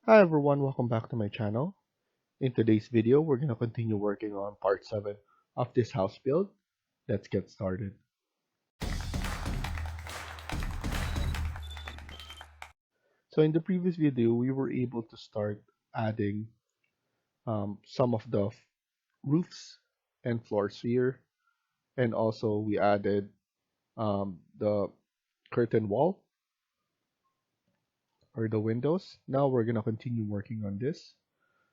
Hi everyone, welcome back to my channel. In today's video, we're going to continue working on part 7 of this house build. Let's get started. So in the previous video, we were able to start adding some of the roofs and floors here. And also we added the curtain wall or the windows. Now we're going to continue working on this.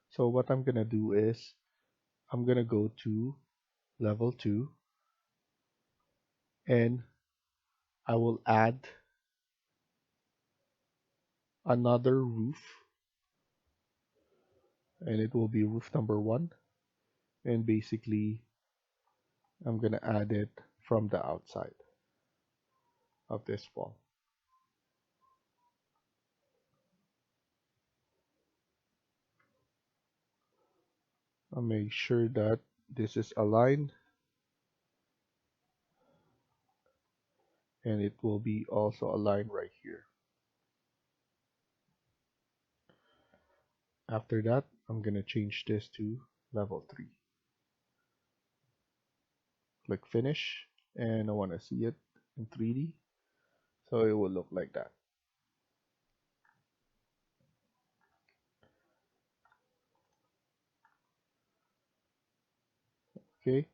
So what I'm going to do is I'm going to go to level 2 and I will add another roof, and it will be roof number 1, and basically I'm gonna add it from the outside of this wall. I'll make sure that this is aligned, and it will be also aligned right here. After that, I'm gonna change this to level 3. Click finish, and I want to see it in 3D, so it will look like that. Okay,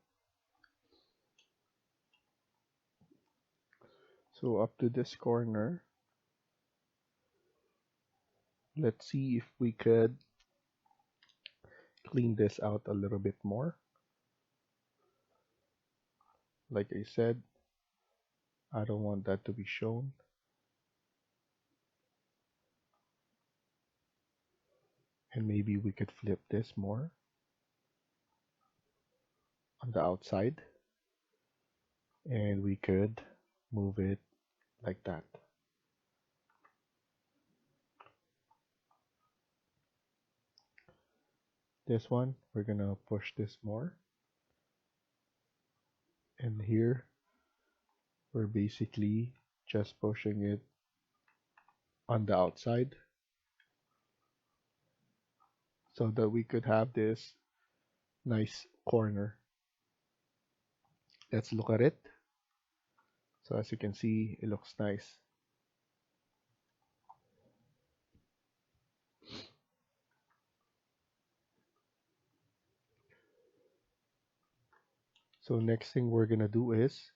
so up to this corner, let's see if we could clean this out a little bit more. Like I said, I don't want that to be shown. And maybe we could flip this more on the outside, and we could move it like that. This one, we're gonna push this more, and here we're basically just pushing it on the outside so that we could have this nice corner. Let's look at it. So as you can see, it looks nice. So next thing we're gonna do is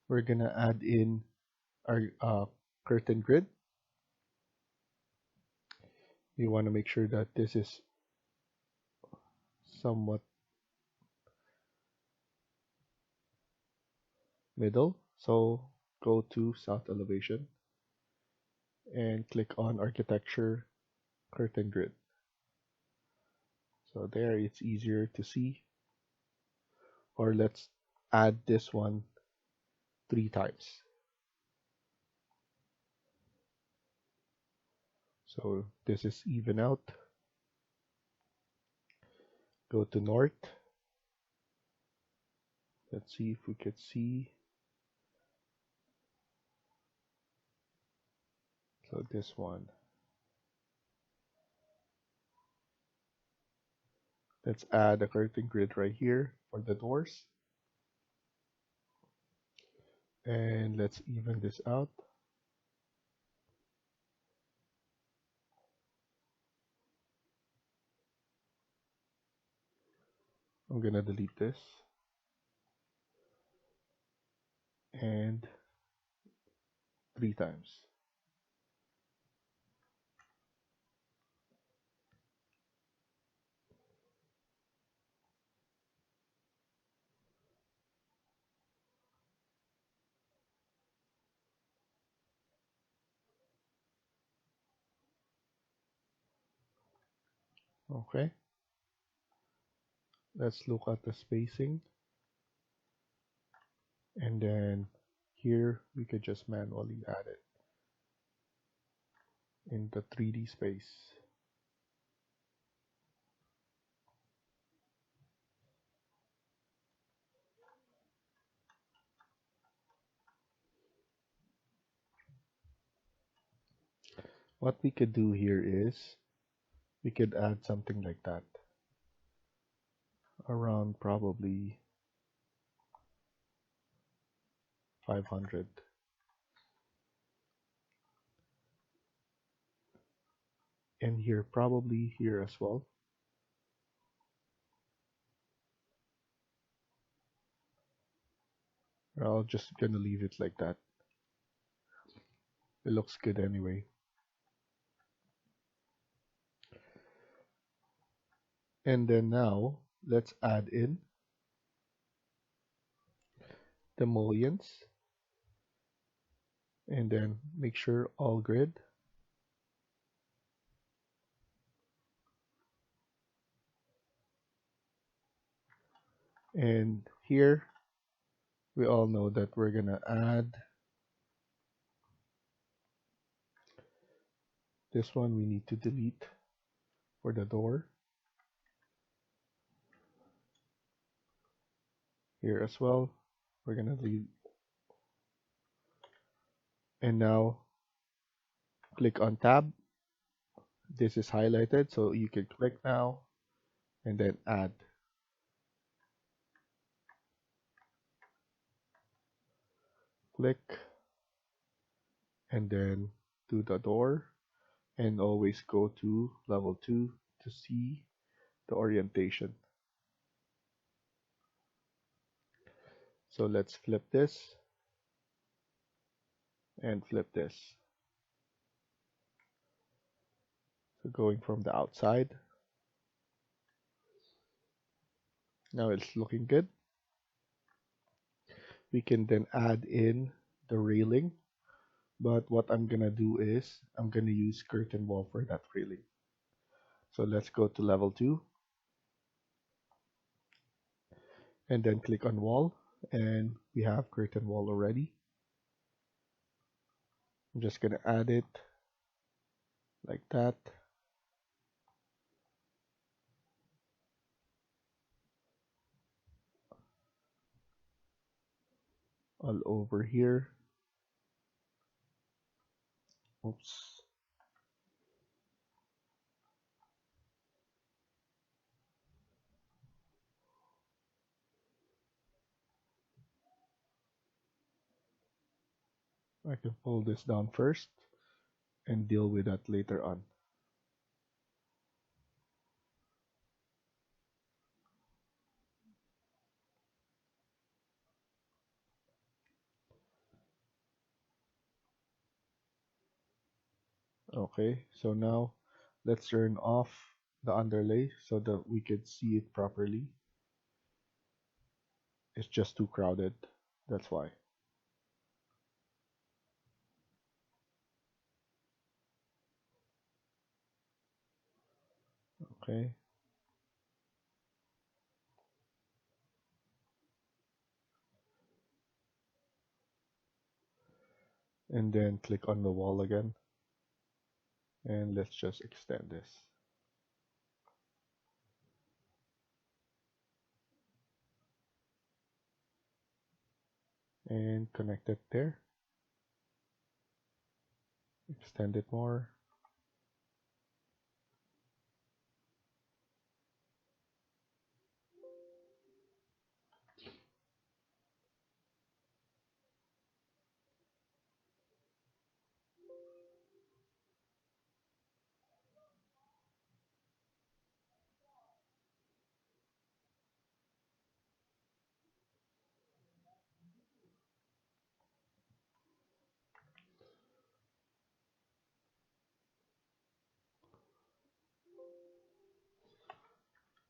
we're gonna add in our curtain grid. You want to make sure that this is somewhat middle. So go to south elevation and click on architecture curtain grid. So there it's easier to see. Or let's add this one 3 times. So this is even out. Go to north. Let's see if we could see. So this one. Let's add a curtain grid right here for the doors. And let's even this out. I'm gonna delete this. And 3 times. Okay. Let's look at the spacing. And then here we could just manually add it in the 3D space. What we could do here is We could add something like that, around probably 500. And here, probably here as well. I'll just gonna leave it like that. It looks good anyway. And then now, let's add in the mullions. And then make sure all grid. And here, we all know that we're gonna add this one. We need to delete for the door. Here as well, we're gonna leave. And now, click on tab. This is highlighted, so you can click now and then add. Click and then do the door, and always go to level 2 to see the orientation. So let's flip this and flip this. So going from the outside, now it's looking good. We can then add in the railing, but what I'm gonna do is I'm gonna use curtain wall for that railing. So let's go to level 2 and then click on wall, and we have curtain wall already. I'm just gonna add it like that. All over here. Oops. I can pull this down first and deal with that later on. Okay, so now let's turn off the underlay so that we could see it properly. It's just too crowded, that's why. Okay, and then click on the wall again, and let's just extend this. And connect it there. Extend it more.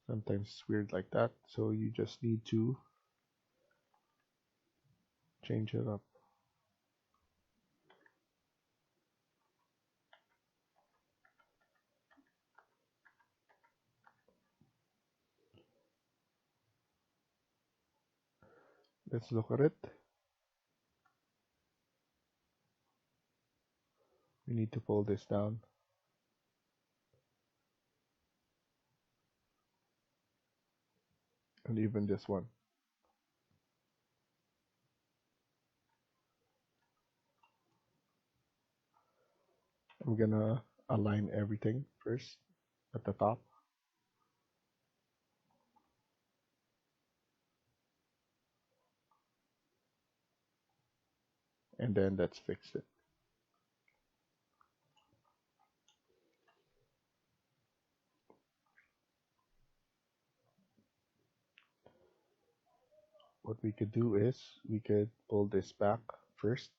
Sometimes it's weird like that, so you just need to change it up. Let's look at it. We need to pull this down. And even this one. I'm gonna align everything first, the at the top, and then let's fix it. What we could do is we could pull this back first,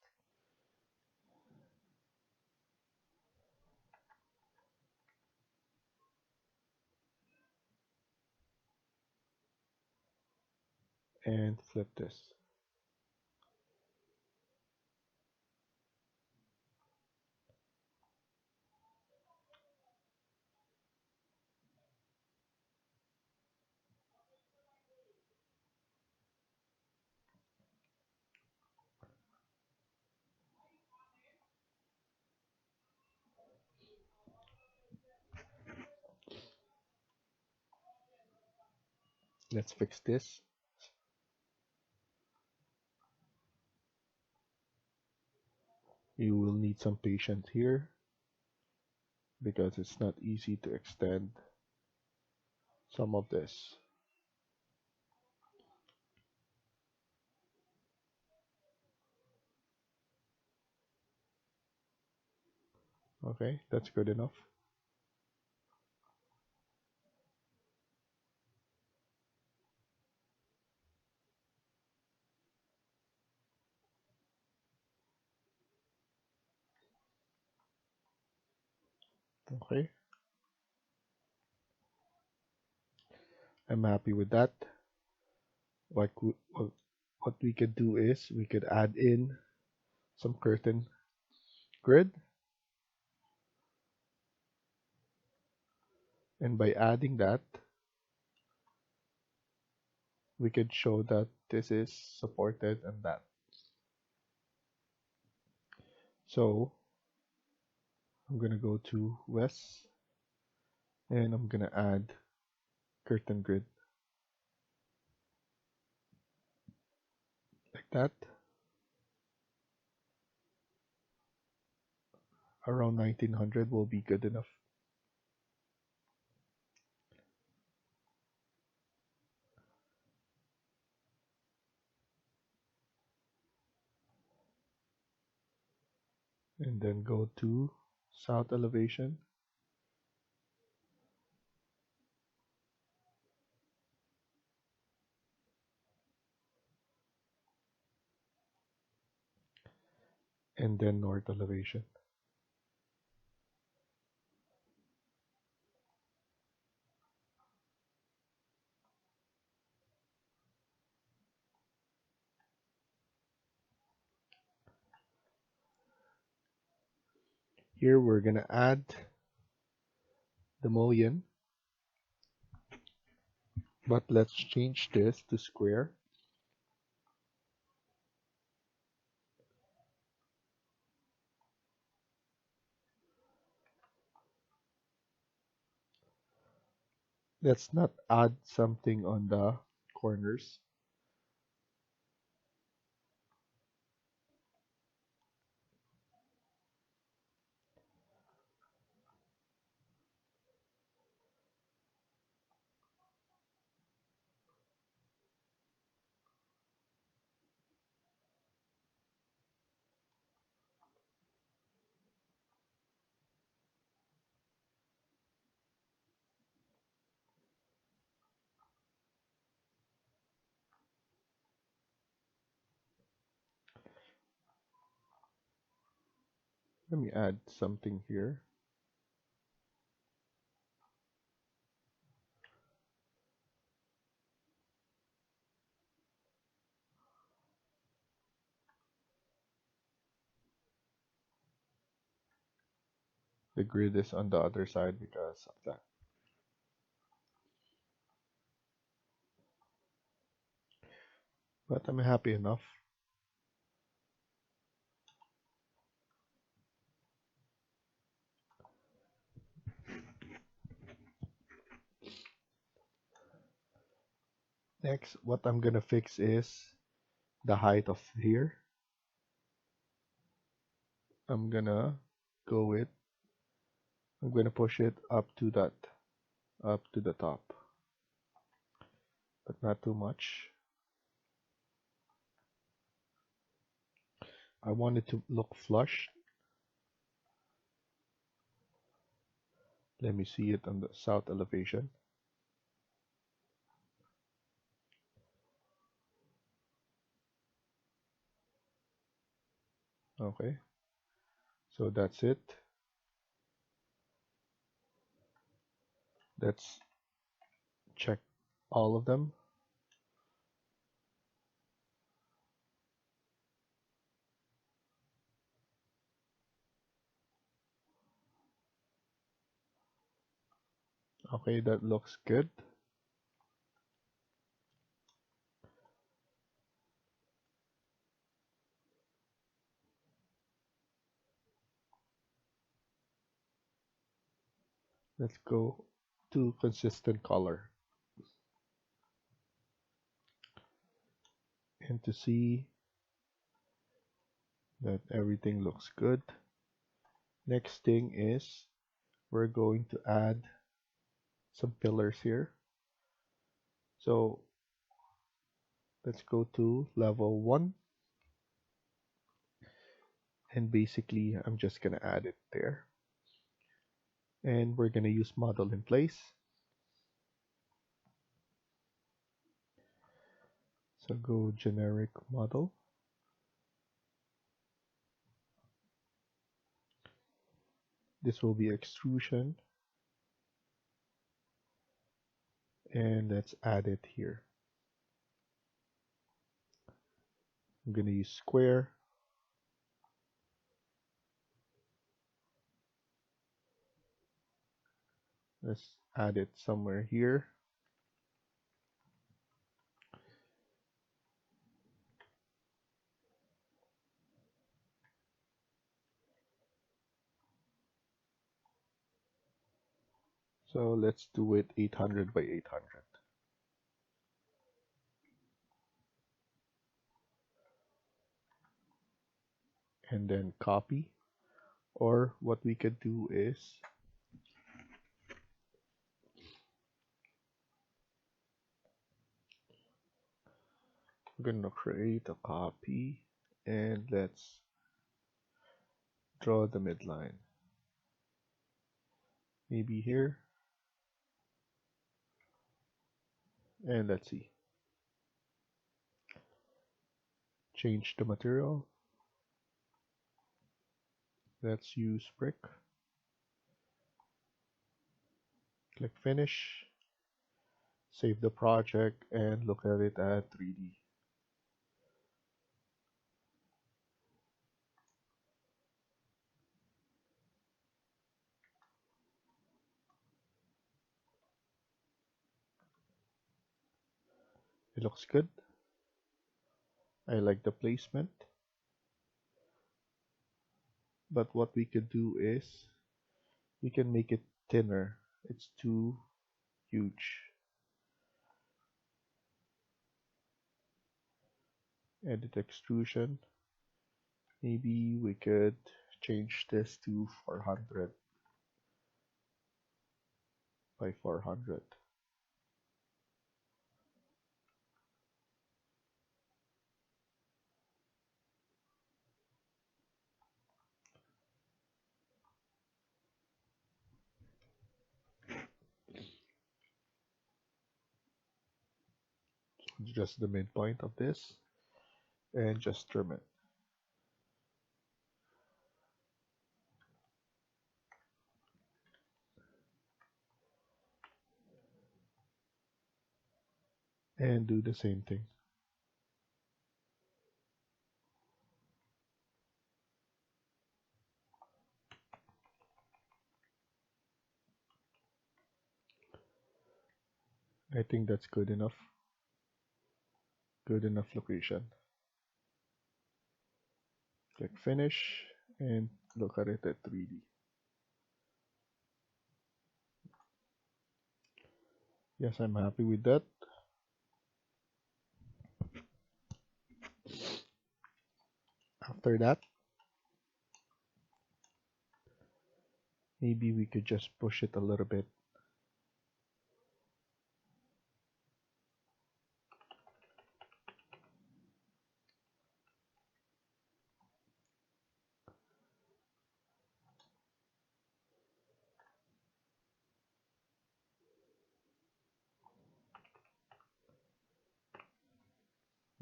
and flip this. Let's fix this. You will need some patience here because it's not easy to extend some of this. Okay, that's good enough. Okay, I'm happy with that. What we could do is we could add in some curtain grid, and by adding that, we could show that this is supported and that. So I'm gonna go to west, and I'm gonna add curtain grid like that. Around 1900 will be good enough. And then go to south elevation, and then north elevation. Here we're gonna add the mullion, but let's change this to square. Let's not add something on the corners. Let me add something here. The grid is on the other side because of that. But I'm happy enough. Next, what I'm gonna fix is the height of here. I'm gonna go with, I'm gonna push it up to that. up to the top, but not too much. I want it to look flush. Let me see it on the south elevation. Okay, so that's it. Let's check all of them. Okay, that looks good. Let's go to consistent color. And to see that everything looks good, next thing is we're going to add some pillars here. So let's go to level 1, and basically I'm just gonna add it there. And we're gonna use model in place. So go generic model. This will be extrusion, and let's add it here. I'm gonna use square. Let's add it somewhere here. So let's do it 800 by 800. And then copy. Or what we could do is we're gonna create a copy, and let's draw the midline. Maybe here. And let's see. Change the material. Let's use brick. Click finish. Save the project and look at it at 3D. It looks good. I like the placement. But what we could do is we can make it thinner. It's too huge. Edit extrusion. Maybe we could change this to 400 by 400. Just the midpoint of this, and just trim it. And do the same thing. I think that's good enough. Good enough location. Click finish and look at it at 3D. Yes, I'm happy with that. After that, maybe we could just push it a little bit.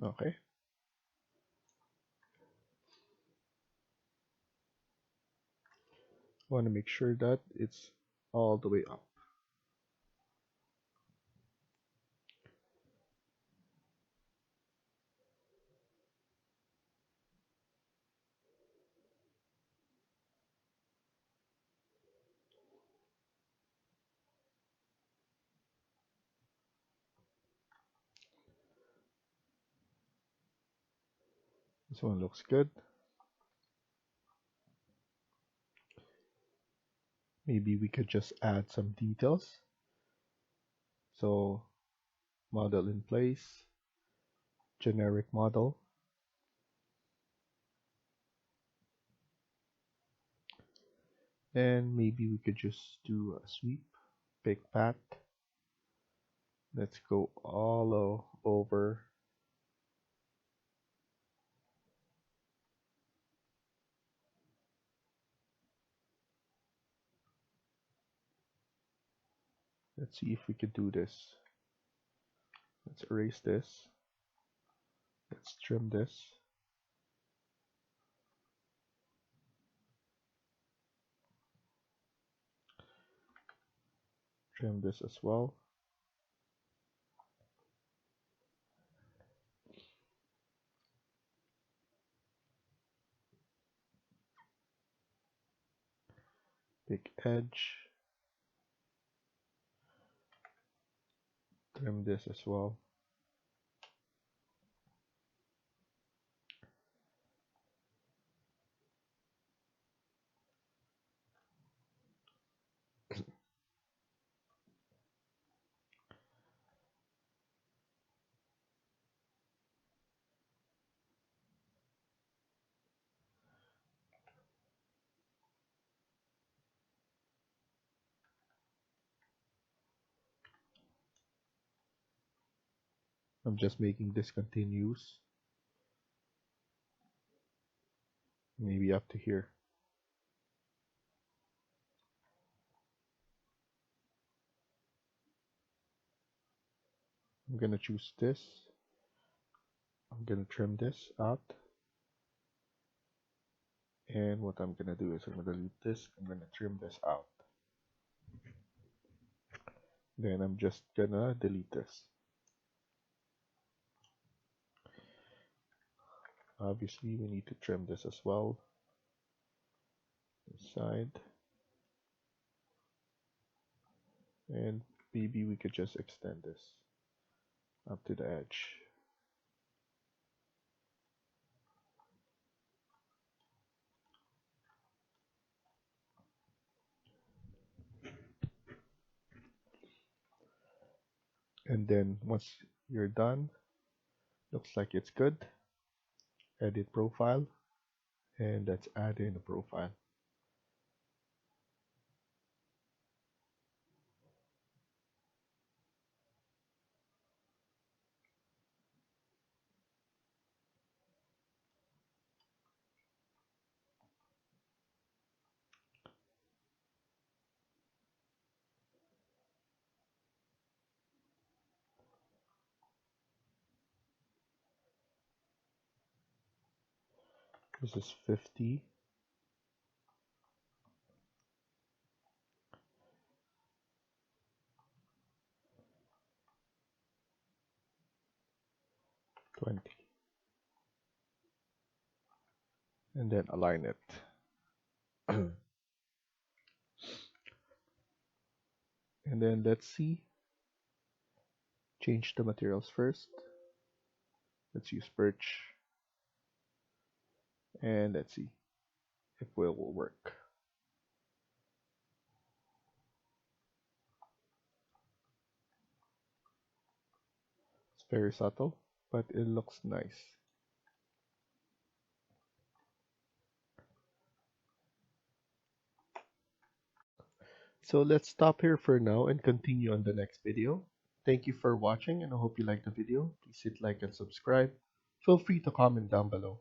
Okay. Want to make sure that it's all the way up. This one looks good. Maybe we could just add some details. So model in place, generic model, and maybe we could just do a sweep, pick path. Let's go all over. Let's see if we could do this. Let's erase this. Let's trim this. Trim this as well. Pick edge. Trim this as well. I'm just making this continuous. Maybe up to here. I'm gonna choose this. I'm gonna trim this out. And what I'm gonna do is I'm gonna delete this. I'm gonna trim this out. Then I'm just gonna delete this. Obviously, we need to trim this as well. This side. And maybe we could just extend this up to the edge. And then once you're done, looks like it's good. Edit profile, and let's add in a profile. This is 50. And then align it. And then let's see. Change the materials first. Let's use birch. And let's see if it will work. It's very subtle, but it looks nice. So let's stop here for now and continue on the next video. Thank you for watching and I hope you liked the video. Please hit like and subscribe. Feel free to comment down below.